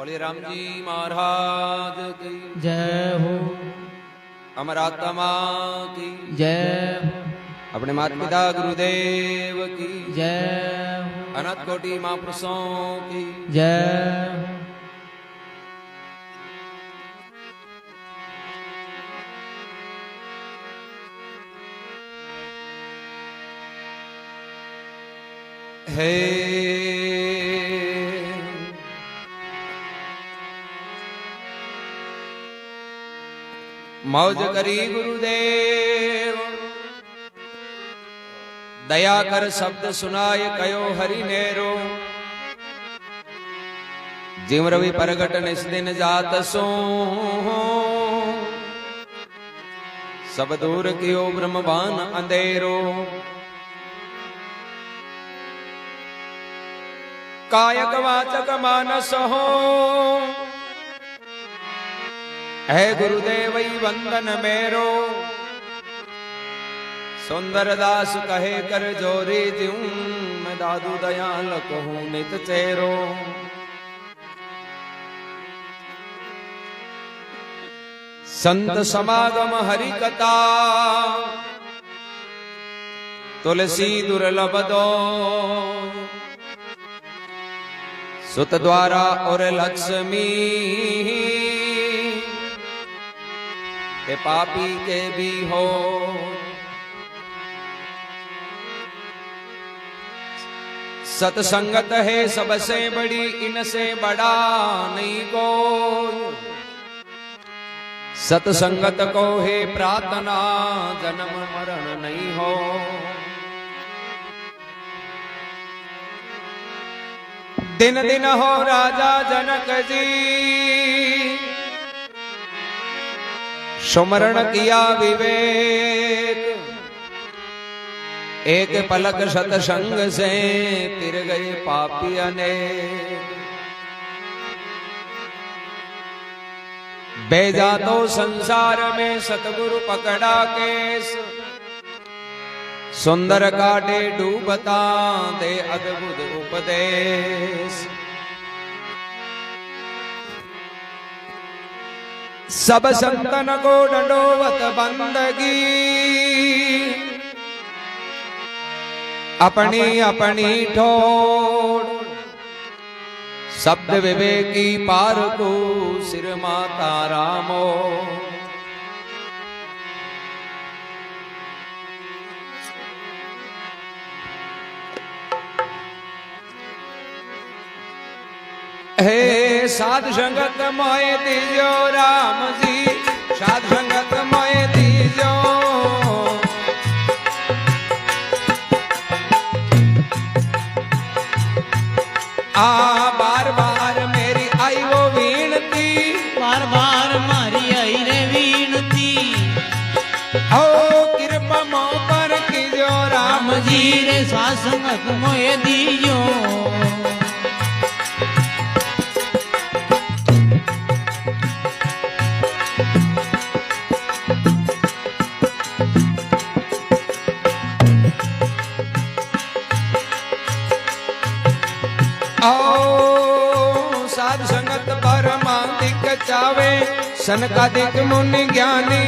बोले राम जी महाराज की जय हो। अमरात्मा की जय हो। अपने माता पिता गुरुदेव की जय हो। अनंत कोटि महापुरुषों की जय हो। हे मौज करी गुरुदेव दया कर शब्द सुनाय कयो हरि नेरो जिम रवि प्रगट निस दिन जात सो सब दूर कियो ब्रह्मवान अंधेरो कायक वाचक मानस हो है गुरुदेव वंदन मेरो सुंदर दास कहे कर जोरी ज्यूं मैं दादू दयाल कहूं नित चेरो संत समागम हरि कथा तुलसी दुर्लभ दो सुत द्वारा और लक्ष्मी के पापी के भी हो सत्संगत है सबसे बड़ी इनसे बड़ा नहीं कोई सत्संगत को है प्रार्थना जन्म मरण नहीं हो दिन दिन हो राजा जनक जी सुमरण किया विवेक एक पलक सतसंग से तिर गए पापी अनेक बेजा तो संसार में सतगुरु पकड़ा केस सुंदर काटे डूबता दे अद्भुत उपदेश सब संतन को दंडोवत बंदगी अपनी अपनी ठोड़ शब्द विवेकी पार को सिर माता रामो हे साध संगत मोय दीजो राम जी साध संगत मोय दीजो बार बार मेरी आई वो विनती बार बार मारी आई रे विनती ओ कृपा मो पर कीजो राम जी रे साध संगत मोय दीजो साध संगत परमादिक चावे सनकादिक मुनि ज्ञानी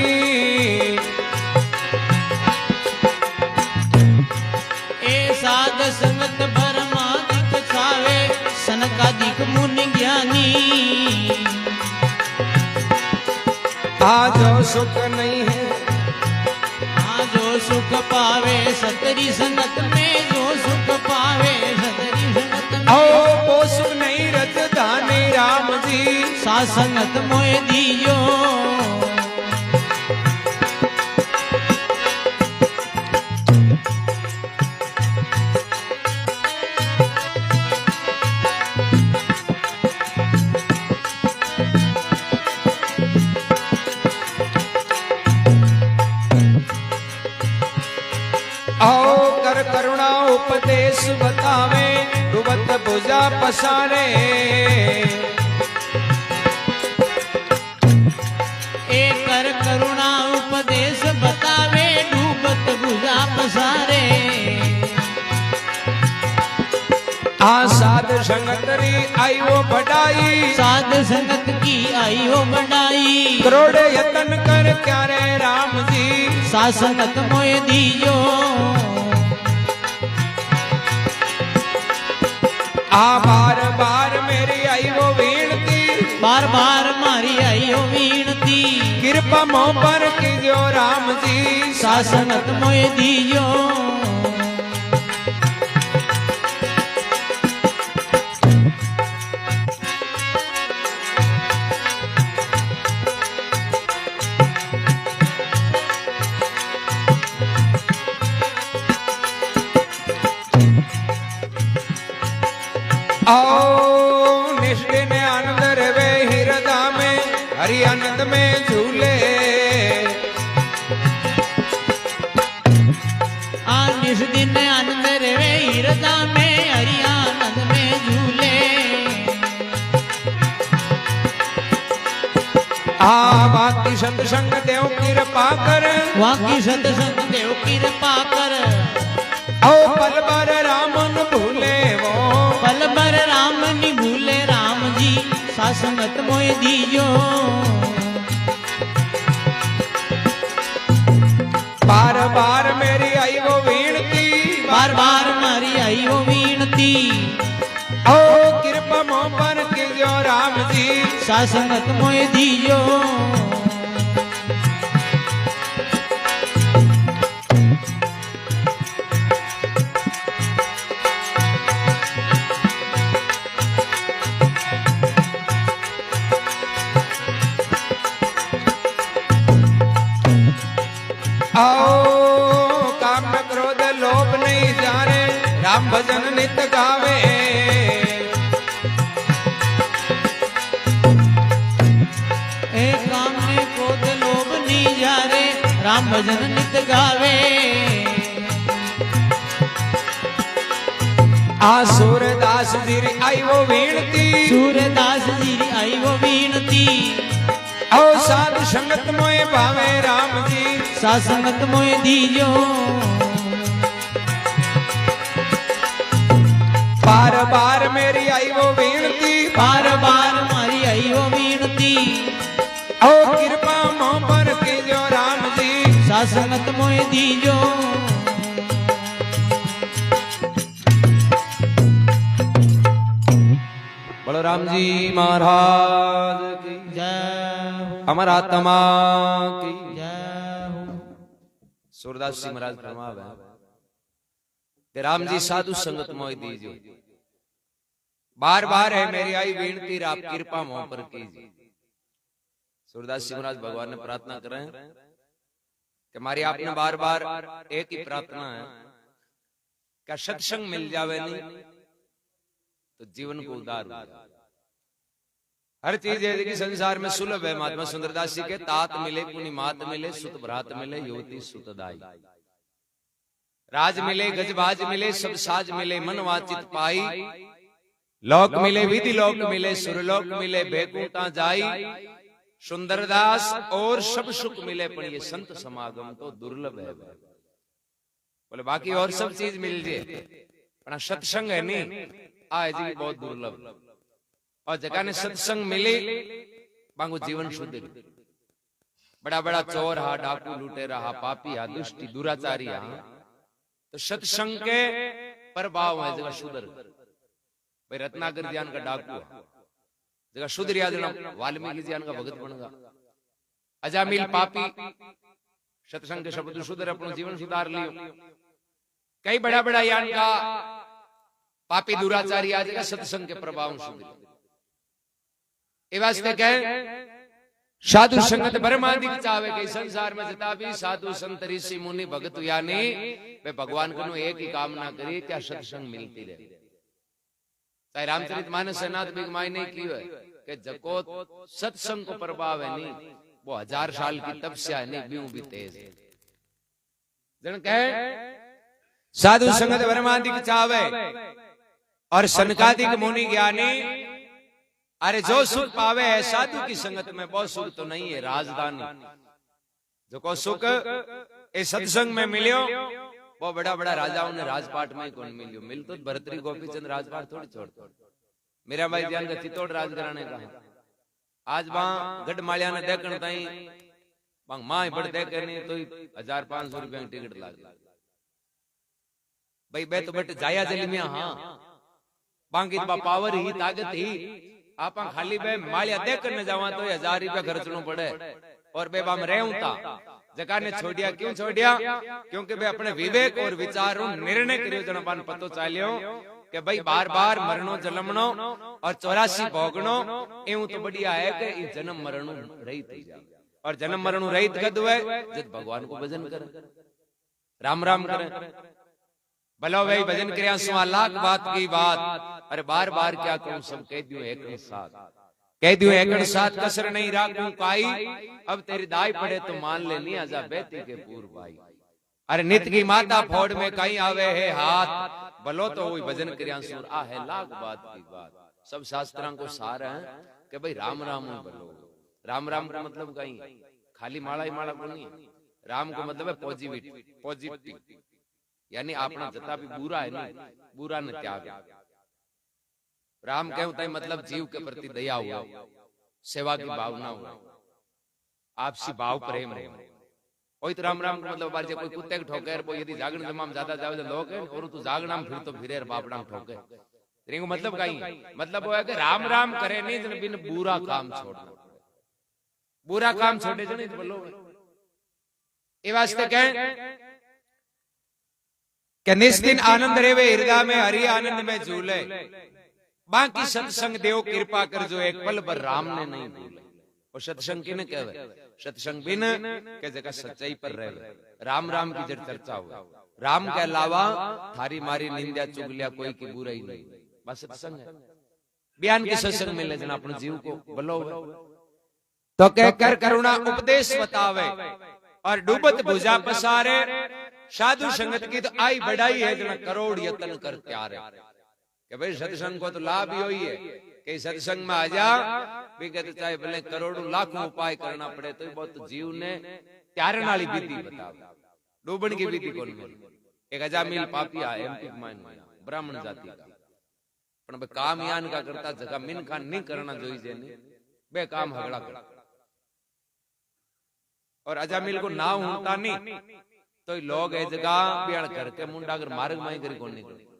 ए साध संगत परमादिक चावे सनकादिक मुनि ज्ञानी आजो सुख नहीं है जो सुख पावे सतरी संगत में जो सुख पावे सतरी संगत में वो सुख नहीं राजधानी राम जी साध संगत मोय दीजो कर करुणा उपदेश बतावे डूबत भुजा पसारे एक कर करुणा उपदेश बतावे डूबत भुजा पसारे साध संगत री आई वो बढ़ाई, साध संगत की आई हो बढ़ाई। करोड़ यतन कर क्यारे राम जी, साध संगत मोय दीजो। बार बार मेरी आई वो वीणती, बार बार मारी आई हो वीणती। कृपा मोह पर कीजो राम जी, साध संगत मोय दीजो। आओ निष्ठिन आनंद रवे हृदय में, हरि आनंद में झूले। निस दिन आनंद रवे हृदय में, हरि आनंद में झूले। बाकी सत्संग देव कृपा कर, वाकी सत्संग देव कृपा कर। आओ पल भर राम न भूले वो, पल भर राम नि भूले राम जी, साध संगत मोय दीजो। बार बार मेरी आई वो वीणती, बार बार मारी आई हो वीणती। ओ कृपा मोह पर कीजो राम जी, साध संगत मोय दीजो। आओ काम क्रोध लोभ नहीं जाने, राम भजन नित गावे। काम में क्रोध लोभ नहीं जा रे, राम भजन नित गावे। सूरदास जी आई वो वीणती, सूरदास जी आई वो वीणती। आओ साधु संगत मोए भावे राम जी, साध संगत मोय दीजो। बार बार मेरी आई वो वीणती, बार बार मारी आई हो वीणती। ओ कृपा मोह पर कीजो राम जी, साध संगत मोय दीजो। बोलो राम जी महाराज की जय, अमर आत्मा की। जय। सूरदास जी महाराज फरमावे कि राम जी साधु संगत मोह दीजो। बार बार है मेरी आई वीणती, आप कृपा मोह पर कीजिए। सूरदास जी महाराज भगवान ने प्रार्थना कर रहे हैं कि हमारी आपने बार बार एक ही प्रार्थना है, क्या सत्संग मिल जावे नहीं तो जीवन को उदार हो जाए। हर चीज है कि संसार में सुलभ है। महात्मा सुंदरदास जी के तात मिले, पुनि मात मिले, सुत भ्रात मिले, युवती सुतदाई। राज मिले, गजबाज मिले, सब साज मिले, मन वाचित पाई। लोक मिले, विधि लोक मिले, सुरलोक मिले, बेकुंता जाई। सुंदरदास और सब सुख मिले, पर ये संत समागम तो दुर्लभ है। बोले बाकी और सब चीज मिल जाए, पर सत्संग है नहीं, आज भी बहुत दुर्लभ। और जगह ने सत्संग मिले, बांगो जीवन शुद्ध। बड़ा बड़ा चोर हा, डाकू लुटेरा हा, पापी हा, दुष्टि दुराचारी हा, तो सत्संग के प्रभाव है जगह शुद्र। भाई रत्नाकर ज्ञान का डाकू जगह शुद्ध याद, वाल्मीकि ज्ञान का भगत बनेगा। अजामिल पापी सत्संग के शब्द शुद्र अपना जीवन सुधार लियो। कई बड़ा बड़ा यान का पापी दुराचारी आ जाएगा सत्संग के प्रभाव शुद्ध। ये वास्ते कहे साधु संगत बरमादिक चावे के संसार में जिता भी साधु संत ऋषि मुनि भगत यानी वे भगवान को एक ही कामना करिए क्या सत्संग मिलती रहे। चाहे रामचरितमानस सेनाथ बिगमाई ने की है कि जको सत्संग को प्रभाव है नहीं, वो 1000 साल की तपस्या है नहीं, ब्यूं भी तेज है। जन कहे साधु संगत बरमादिक चावे और सनकादिक मुनि ज्ञानी, अरे जो सुख पावे है साधु की संगत में, बहुत सुख तो नहीं है राजधानी। जो को सुख इस सत्संग में मिलियो, वो बड़ा बड़ा राजाओं ने राजपाट में कौन मिलियो। मिल तो भरतरी गोपीचंद राजपाट थोड़ी छोड़ते, मेरा भाई ध्यान का चित्तौड़ राज कराने का आज वहां गढ़मालिया ने देखने ताई मां बड़ देखे नहीं तो 1500 रुपया की टिकट लाग भाई बे तो बट जाया जली में हाँ बाकी बा पावर ही ताकत ही आप खाली बे मालिया देख कर जावा तो 1000 रुपया खर्चना पड़े और बे बाम रहूं जगह ने छोड़िया क्यों छोड़िया क्योंकि बे अपने विवेक और विचारों निर्णय करियो जना बान पतो चालियो कि भाई बार बार मरणो जन्मनो और 84 भोगनो एवं तो बढ़िया है कि जन्म मरणो रहित थी जाए और जन्म मरणो रहित कद हुए जब भगवान को भजन करे राम राम करे भलो भाई भजन क्रिया सो लाख बात की बात अरे बार बार क्या कहूं सब कह दियो एक साथ कह दियो एक साथ कसर नहीं राखूं काई अब तेरी दाई पड़े तो मान ले नहीं आजा बेटी के पूर्व भाई अरे नित की माता फोड़ में कहीं आवे है हाथ भलो तो वही भजन क्रिया सुर आ है लाख बात की बात सब शास्त्रां को सार है कि भाई राम राम भलो राम राम का मतलब कहीं खाली माला ही माला को नहीं राम को मतलब है पॉजिटिव यानी आपने जता भी बुरा है ना बुरा न त्याग राम कहता है मतलब जीव के प्रति दया हुआ सेवा की भावना हुआ आपसी भाव प्रेम है वही तो राम राम का मतलब बार कोई कुत्ते के ठोके वो यदि जागरण जमाम ज्यादा जावे तो लोग और तू जागना फिर तो फिरे बापड़ा ठोके तेरे मतलब कहीं मतलब वो है कि राम राम करे नहीं जन बिन बुरा काम छोड़ना बुरा काम छोड़े जो नहीं तो बोलो ये वास्ते कहें कि निस्दिन आनंद रेवे हृदय में हरि आनंद में झूले बाकी सत्संग देव कृपा कर जो एक पल पर राम ने नहीं भूले और सत्संग किने कहवे सत्संग बिन के जगह सच्चाई पर रहे राम राम की जब चर्चा हुआ राम के अलावा थारी मारी निंदा चुगलिया कोई की बुराई नहीं बस सत्संग है बयान के सत्संग में ले जना अपने जीव को बोलो तो कह कर करुणा उपदेश बतावे और डूबत भुजा पसारे साधु संगत की तो आई बढ़ाई है जना करोड़ यत्न कर त्यारे कि भाई सत्संग को तो लाभ ही हुई है कि सत्संग में आ जा भी कहते चाहे भले करोड़ों लाखों उपाय करना पड़े तो बहुत जीव ने त्यारन वाली विधि बताओ डूबन की विधि कौन मिली एक अजामिल पापिया एमपी ब्राह्मण जाति का पण काम यान का करता जगह मिन का नहीं करना जोई जे ने बे काम हगड़ा कर और अजामिल को ना होता नहीं तो लोग ए जगह बियाण करके मुंडा अगर मार्ग में करी कौन नहीं कर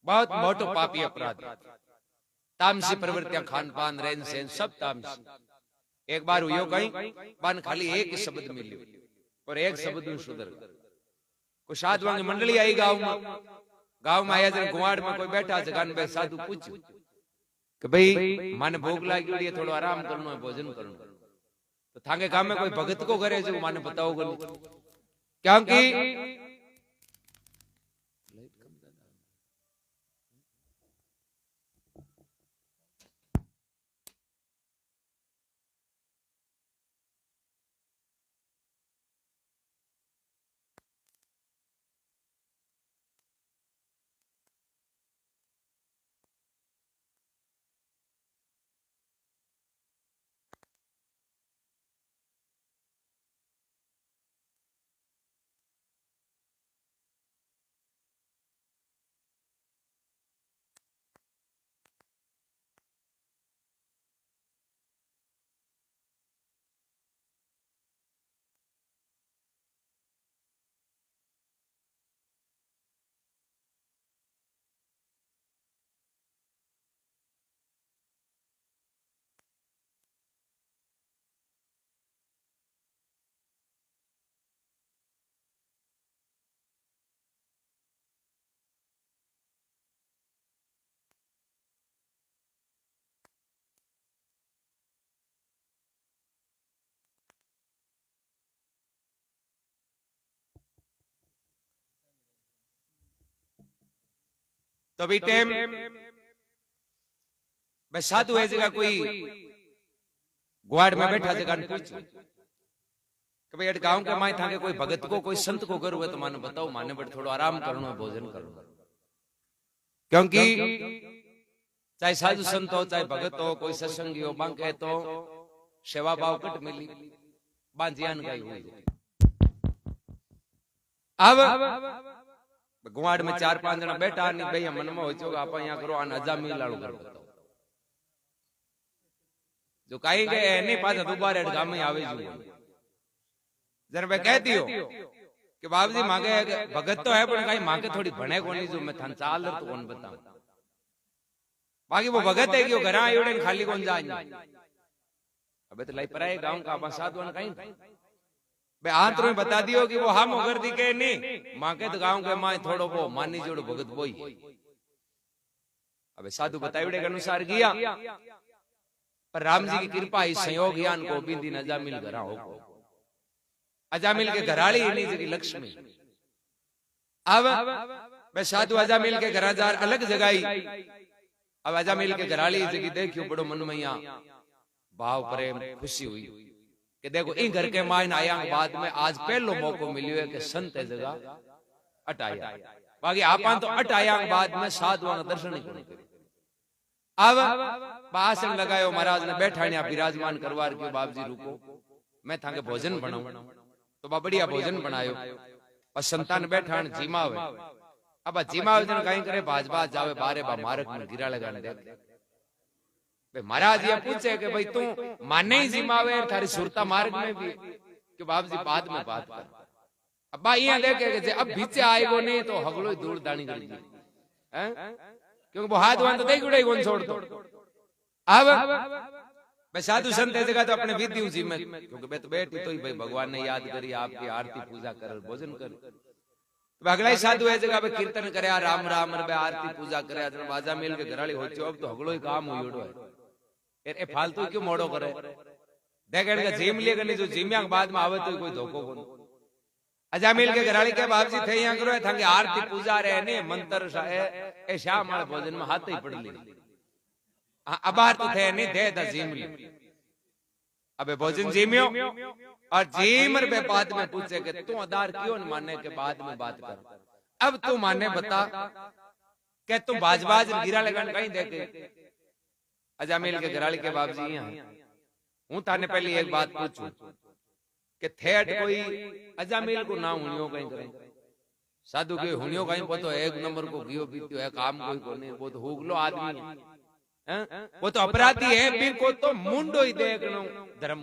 बहुत मोटो पापी अपराध तामसी प्रवृत्तियां खान पान रहन सहन सब तामसी एक बार हुई कहीं बन खाली एक शब्द मिलियो और एक शब्द में सुधर को साधुओं की मंडली आई गांव में आया जन गुवाड़ में कोई बैठा जगह में साधु पूछ कि भाई माने भूख लगी है थोड़ा आराम करना है भोजन करना तो थांगे काम में कोई भगत को करे जो माने बताओ क्योंकि तो भी टाइम मैं साधु है जगह कोई ग्वाड़ में बैठा जगह पूछ कि भाई गांव के माए था कोई भगत को कोई संत को करो तो माने बताओ माने बट थोड़ा आराम करना भोजन करना क्योंकि चाहे साधु संत हो चाहे भगत हो कोई सत्संगी हो बांके तो सेवा भाव कट मिली बांधियान गई हुई अब गुवाड़ में 4-5 जना बैठा नहीं भैया मन में हो आप यहाँ करो आन अजामिल लाड़ू कर बताओ जो कहीं गए नहीं पाता दोबारा गांव में आवे जो जरा मैं कहती हो कि बाबू जी मांगे भगत तो है पर कहीं मांगे थोड़ी भणे कोनी जो मैं थान चाल तो कौन बताऊं बाकी वो भगत है कि वो घरा आयोड़े खाली कौन जाए अबे तो लाई पराए गांव का आपा साधवन कहीं बे आंत में बता दियो कि वो हम उगर दी के नहीं मां के तो गांव के मां थोड़ो वो मानी जोड़ भगत बोई अबे साधु बताइए के अनुसार गया पर राम जी की कृपा ही संयोग ज्ञान को बिंदी अजामिल घरा हो अजामिल के घराली नहीं जगी लक्ष्मी अब मैं साधु अजामिल के घर जार अलग जगाई अब अजामिल के घराली जगी देखियो बड़ो मन में भाव प्रेम खुशी हुई कि देखो इन घर के मायन आया बाद में आज पहलो मौको मिलियो है कि संत जगह अटाया बाकी आपा तो अटाया बाद में साधुओं का दर्शन ही करो अब आसन लगायो महाराज ने बैठाने विराजमान करवार के बाप जी रुको मैं थाके भोजन बनाऊं तो बा बढ़िया भोजन बनायो और संतान बैठा जीमावे अब जीमावे जन कहीं करे बाज जावे बारे बा मारक में गिरा लगाने दे महाराज ये पूछे कि भाई तू माने ही जिम्मावे थारी सुरता मार्ग में भी कि बाप जी बाद में बात कर अब बा यहाँ देखे कि अब बीचे आएगो नहीं तो हगलो दूर दानी कर दी क्योंकि वो हाथ वान तो देख उड़े कौन छोड़ दो अब मैं साधु संत जगह तो अपने विधि उसी में क्योंकि मैं तो बैठी तो ही भाई भगवान ने याद करी आपकी आरती पूजा कर भोजन कर तो अगला ही साधु है जगह पे कीर्तन करे राम राम रे आरती पूजा करे बाजा मिल के घराली हो अब तो हगलो ही काम हुई है फालतू क्यों मोड़ो करे देखे जिम लिए करनी जो जिम्या बाद में आवे तो कोई धोखो को अजामिल के घराली के बाप जी थे यहाँ करो थांगे आरती पूजा रहे ने मंत्र ए शाम मारे भोजन में हाथ ही पड़ ली अबार तो थे नहीं दे दा जिम ली अबे भोजन जिम्यो और जिमर पे बाद में पूछे कि तू आधार क्यों न मानने के बाद में बात कर अब तू माने बता कि तू बाज गिरा लगन कहीं देखे अजामिल के घराली के बाप जी यहाँ हूं थाने पहले एक बात पूछूं कि थेट कोई अजामिल को ना हुनियो कहीं करे साधु के हुनियो कहीं पतो एक नंबर को गियो बीतियो है काम कोई को नहीं वो तो हुगलो आदमी है वो तो अपराधी है फिर को तो मुंडो ही देखनो धर्म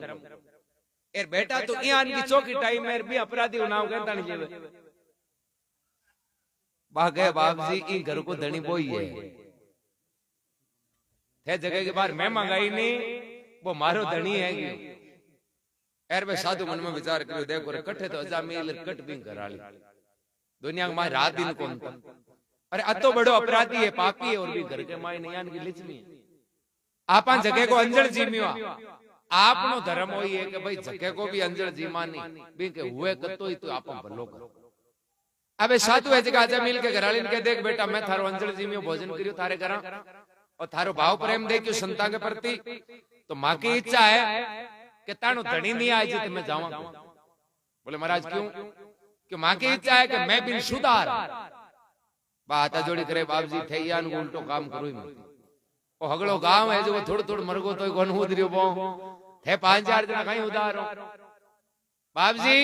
एर बेटा तो यान की चौकी टाइम में भी अपराधी नाम कहता नहीं जेवे बागे बाप जी ई घर को धनी बोई है थे जगह के बाहर मैं मंगाई नहीं वो मारो धनी है एर बे साधु मन में विचार करो देखो रे कट्ठे तो अजामिल कट भी घराली दुनिया में रात दिन कौन था अरे अतो बड़ो अपराधी है पापी है और भी घर के माई नयान की लिचमी आपा जगह को अंजड़ जीमियो आपनो धर्म होई है कि भाई जगह को भी अंजड़ जीमानी भी के हुए कतो ही तो आपा भलो करो अबे साधु है जगह अजामिल के घराली ने देख बेटा मैं थारो अंजड़ जीमियो भोजन करियो थारे घरा और थारो भाव प्रेम देखियो संता के प्रति तो मां की इच्छा है कि तानो धनी नहीं आए जी तो मैं जाऊं बोले महाराज क्यों कि मां की इच्छा है कि मैं बिन सुधार बात जोड़ी करे बाप जी थे यान उल्टो काम करू ओ हगलो गांव है जो थोड़ थोड़ मरगो तो कोन उधरियो बो थे 5-4 जना कहीं उधारो बाप जी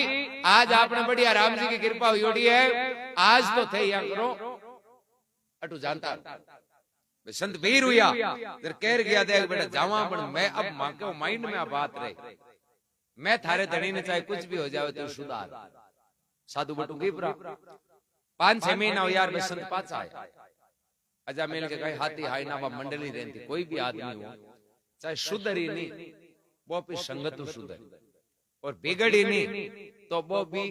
आज आपने बढ़िया राम जी की कृपा हुई है आज तो थे यहाँ करो अटू जानता संत वीर हुआ फिर कह गया देख बेटा जावा पर मैं अब मां के माइंड में बात रहे मैं थारे धनी ने चाहे कुछ भी हो जाए तो सुधार साधु बटू की 5-6 महीना हो यार मैं संत पाचा आया अजामिल के कहीं हाथी हाई ना मंडली रहती कोई भी आदमी हो चाहे शुद्ध ही नहीं वो भी संगत शुद्ध और बिगड़ी नहीं तो वो भी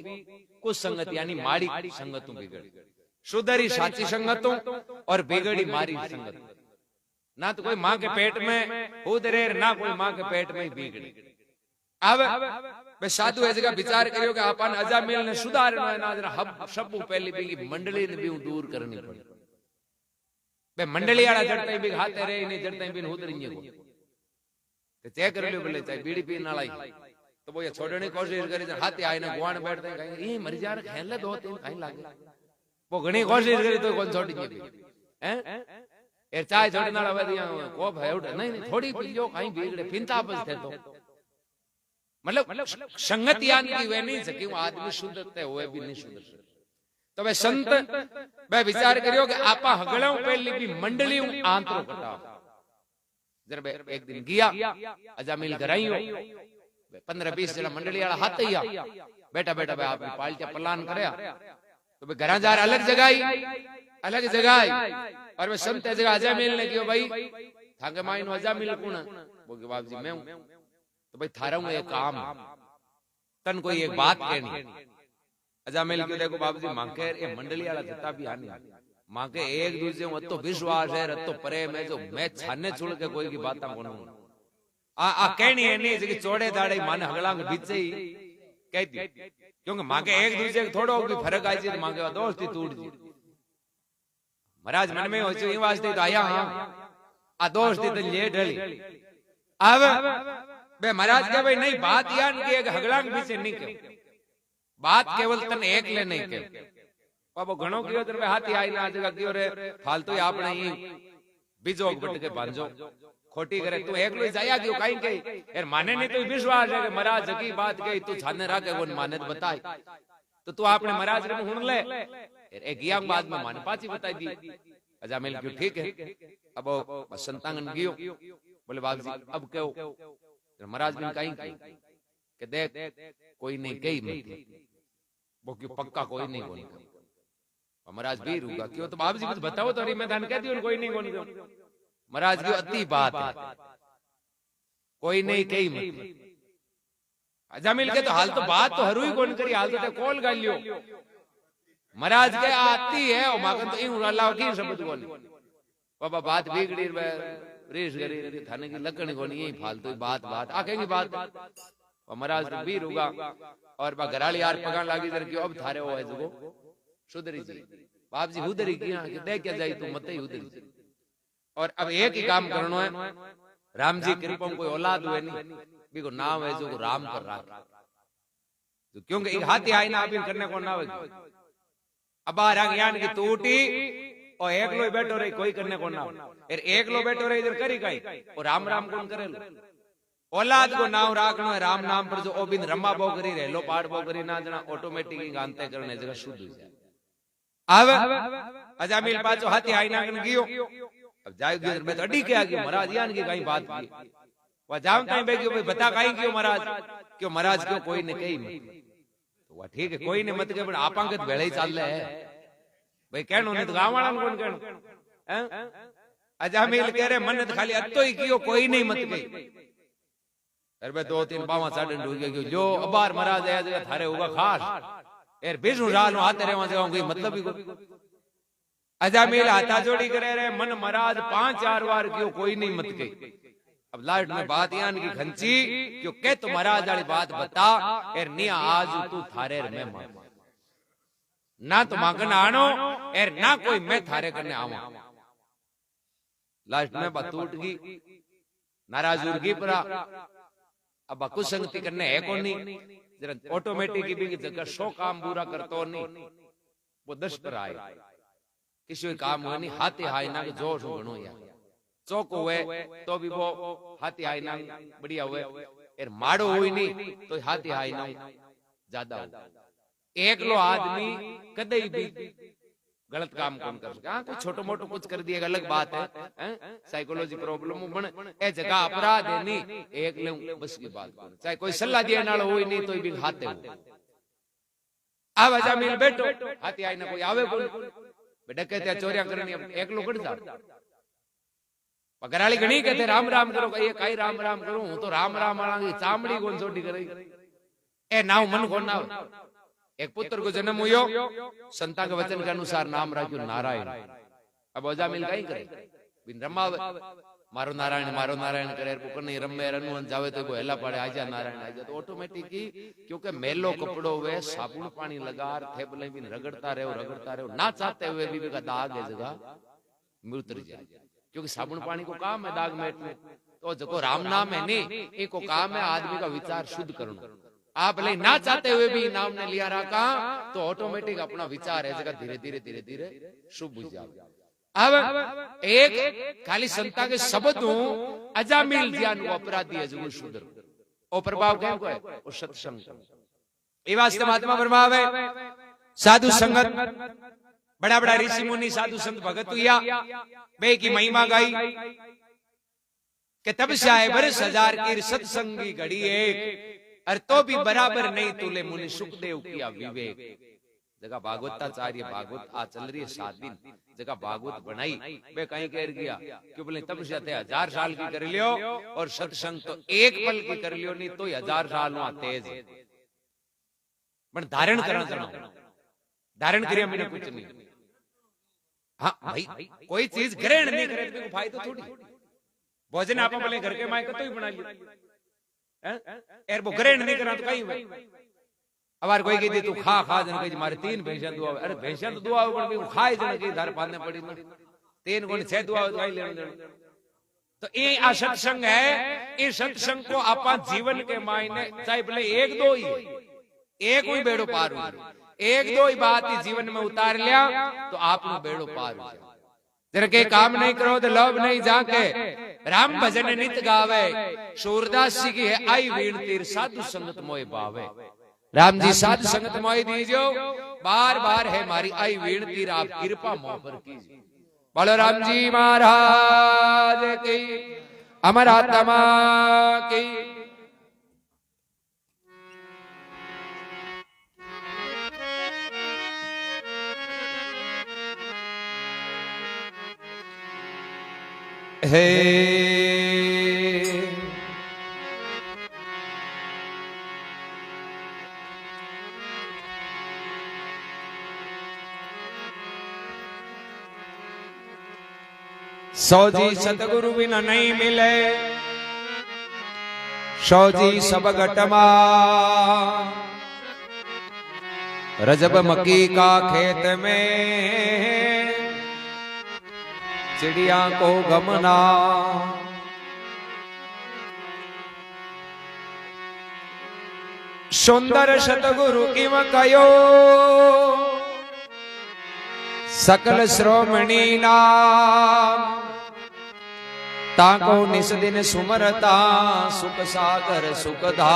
कुछ संगत यानी माड़ी संगत बिगड़ी शुद्धरी साची संगतों और बिगड़ी मारी संगत ना तो कोई माँ के पेट में उधरे ना कोई माँ के पेट में बिगड़ी अब मैं साधु ऐसे का विचार करियो कि अपन अजामिल ने सुधारना है ना जरा हब सब पहले भी मंडली ने भी दूर करनी पड़ी बे मंडली वाला जड़ते भी खाते रहे नहीं जड़ते भी उधरिए को तो चेक कर लियो बोले चाहे बीड़ी पी ना लाई तो वो ये छोड़ने की कोशिश करे हाथी आए ना गुआन बैठते कहीं ये मर जा रहे खेल 2-3 कहीं लागे वो घणी कोशिश करी तो कौन छोड़ी हैं ए चाय छोड़ने वाला वदिया कोप है उठ नहीं थोड़ी पीजो कहीं बिगड़े पिंता बस थे तो मतलब संगत यान की वे नहीं सकी वो आदमी शुद्ध थे हुए भी नहीं शुद्ध तो वे संत वे विचार करियो कि आपा हगड़ाऊ पहली भी मंडली आंतरो कटाओ जरा एक दिन गया अजामिल घराइयो 15-20 जना मंडली वाला हाथ ही बेटा बेटा भाई आपने पाल्टिया प्लान करया तो भाई घरा जा अलग जगह और वे संत जगह अजामिल ने कहो भाई थाके माइन अजामिल कौन है वो के बाप जी मैं हूं तो भाई थारा हूं एक काम तन कोई एक बात कहनी अजामिल क्यों देखो बाबू जी मांगे ये मंडली वाला जितना भी आनी मांगे एक दूसरे में तो विश्वास है तो प्रेम है जो मैं छाने छोड़ के कोई की बात बोलूं आ कहनी है नहीं कि चौड़े दाड़े माने हगलांग बीचे ही कहती क्योंकि मांगे एक दूसरे थोड़ो भी फर्क आई जी मांगे दोस्ती टूट जी महाराज मन में हो ई वास्ते तो आया हां आ दोस्ती तो ले ढली अब बे महाराज के भाई नहीं बात यान की एक हगलांग बीचे नहीं के बात केवल तन एक ले नहीं के बाबा घणो कियो तर हाथी आई ना जगह कियो रे फालतू आपने ही बीजो बट के बांधो खोटी करे तू एकलो जाया क्यों काई के यार माने नहीं तो विश्वास है कि महाराज की बात कही तू छाने राखे वो माने तो बताई तो तू आपने महाराज रे सुन ले एक गया बाद में माने पाची बताई दी अजामिल क्यों ठीक है अब संतांगन गियो बोले बाबू जी अब क्यों महाराज ने कहीं कि देख कोई नहीं कही मत वो क्यों पक्का कोई नहीं बोल महाराज भी रुका क्यों तो बाबू जी कुछ बताओ तो अरे मैं धन कहती हूँ कोई नहीं बोल महाराज की अति बात है कोई नहीं कही मत अजामिल के तो हाल तो बात तो हरू ही कौन करी हाल तो कॉल कर लियो महाराज के आती है और मागन तो यूं अल्लाह की शब्द कोनी बाबा बात बिगड़ी रेस करी थाने की लकड़ी कोनी यही फालतू बात आखेंगी बात महाराज तो भी रुका और बा घराली यार पगान लागी जर क्यों अब थारे हो है जगो सुधरी जी बाप जी उधरी किया कि दे क्या जाई तू मत ही उधरी और अब एक ही काम करना है राम जी कृपा कोई औलाद हुए नहीं बिको नाम है जो राम पर राख तो क्योंकि एक हाथी आई ना आप करने को ना हो अब रंग यान की टूटी और एक लो बैठो रही कोई करने को ना एक लो बैठो रही इधर करी कहीं और राम राम कौन करे औलाद को नाम राखनो है राम नाम पर जो ओबिन रमा बो करी रहे लो पाठ बो करी ना जना ऑटोमेटिक गानते करने जगह शुद्ध हो जाए अब अजामिल पाछो हाथी आई ना कन गियो अब जाय गयो मैं तो अडी के आ गयो महाराज यान की कहीं बात की वा जाम कहीं बे गयो भाई बता कहीं क्यों महाराज क्यों कोई ने कही मत तो वा ठीक है कोई ने मत के पण आपा के भेळे ही चाल है भाई कहनो ने तो गांव वाला कौन कहनो हैं अजामिल कह रे मन तो खाली अत्तो ही कियो कोई नहीं मत कही अरे 2-3 बावा साडन हो गयो जो अबार महाराज आया जगह थारे होगा खास यार बिजू राल हाथे रे वहां कोई मतलब ही अजामिल हाथा जोड़ी करे रे मन महाराज 5-4 बार क्यों कोई नहीं मत कही अब लास्ट में बात यान की खंची क्यों के तो महाराज वाली बात बता यार नहीं आज तू थारे में ना तो मांगन आनो यार ना कोई मैं थारे करने आवा लास्ट में बात टूट गई नाराज उर्गी परा अब कुसंगति करने है कौन नहीं जरा ऑटोमेटिक भी जगह 100 काम पूरा करतो नहीं वो 10 पर आए किसी काम हुए नहीं हाथी हाई ना जोश घणो यार चौक हुए तो भी वो हाथी हाई ना बढ़िया हुए यार माड़ो हुई नहीं तो हाथी हाई ना ज्यादा हो एक लो आदमी कदे भी गलत काम कौन कर सके कुछ छोटो मोटो कुछ कर दिया अलग बात है साइकोलॉजी प्रॉब्लम बन ए जगह अपराध है नहीं एक ले बस की बात चाहे कोई सलाह दिए नाल होई नहीं तो भी हाथे हो अब अजामिल बैठो हाथी आई ना कोई आवे कोई डकैत चोरियां करनी एक लो कट जा पगराली घणी कहते राम राम करो ये काई राम राम करो हूं तो राम राम वाला की चामड़ी कोन छोटी करई ए नाव मन कोन नाव एक पुत्र को जन्म हुयो संता के वचन के अनुसार नाम राख्यो नारायण अब अजामिल कई करे बिन रमा मारो नारायण करे पुकर नहीं रमे रनुवन जावे तो को हेला पड़े आजा नारायण आजा तो ऑटोमेटिक ही क्योंकि मेलो कपड़ो वे साबुन पानी लगार थेबले बिन रगड़ता रहो ना चाहते हुए भी का दाग है जगह मृत्यु जाए क्योंकि साबुन पानी को काम है दाग मेटने तो जो राम नाम है नहीं एक को काम है आदमी का विचार शुद्ध करना आप ले ना चाहते हुए भी नाम ने लिया रखा तो ऑटोमेटिक अपना विचार है जगह धीरे धीरे शुभ हो जाए अब एक खाली संता के शब्द अजामिल ज्ञान वो अपराधी है जो शुद्ध ओ प्रभाव क्या है वो सत्संग ये वास्ते महात्मा प्रभाव है साधु संगत बड़ा बड़ा ऋषि मुनि साधु संत भगत हुआ बे की महिमा गाई कि तब से आए बरस हजार की सत्संगी घड़ी एक और तो भी बराबर नहीं तुले मुनि सुखदेव किया विवेक। जगह भागवताचार्य भागवत आ चल रही है 7 दिन जगह भागवत बनाई वे कहीं कह गया क्यों बोले तब से 1000 साल की कर लियो और सत्संग तो एक पल की कर लियो नहीं तो 1000 साल वहां तेज पर धारण करना चाहना धारण करिए मैंने कुछ नहीं। हाँ भाई कोई चीज ग्रहण नहीं करे तो फायदा थोड़ी भोजन आप बोले घर के मायके तो ही बना लिया यार वो ग्रहण नहीं करा तो कहीं अबार कोई कहती तू खा खा जन कही मारे 3 भैंसा दुआ अरे भैंसा तो दुआ पर भी खाए जन की धार पालने पड़ी ना 3 गुण 6 दुआ तो लेने देना तो ये आ सत्संग है। इस सत्संग को आप जीवन के मायने चाहे भले 1-2 ही एक ही बेड़ो पार हो 1-2 ही बात ही जीवन में उतार लिया तो आप बेड़ो पार हो जरा के काम नहीं करो तो लोभ नहीं जाके राम भजन नित गावे सूरदास जी की है आई वीण तीर साधु संगत मोय भावे। राम जी साधु संगत मोय दीजो बार बार है मारी आई वीण तीर आप कृपा मोह पर कीजिए। बोलो राम जी महाराज की अमर आत्मा की। हे सौ जी सतगुरु बिना नहीं मिले सौ जी सब घटमा रजब मक्की का खेत में चिड़िया को गमना सुंदर सतगुरु किम कयो सकल श्रोमणी नाम ताको निस दिन सुमरता सुख सागर सुखधा।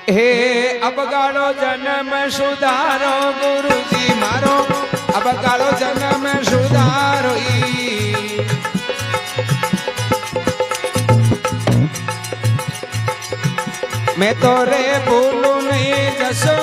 हे अब गालो जन्म सुधारो गुरु जी मारो अब गालो जन्म सुधारो मैं तो रे भूलू नहीं जसो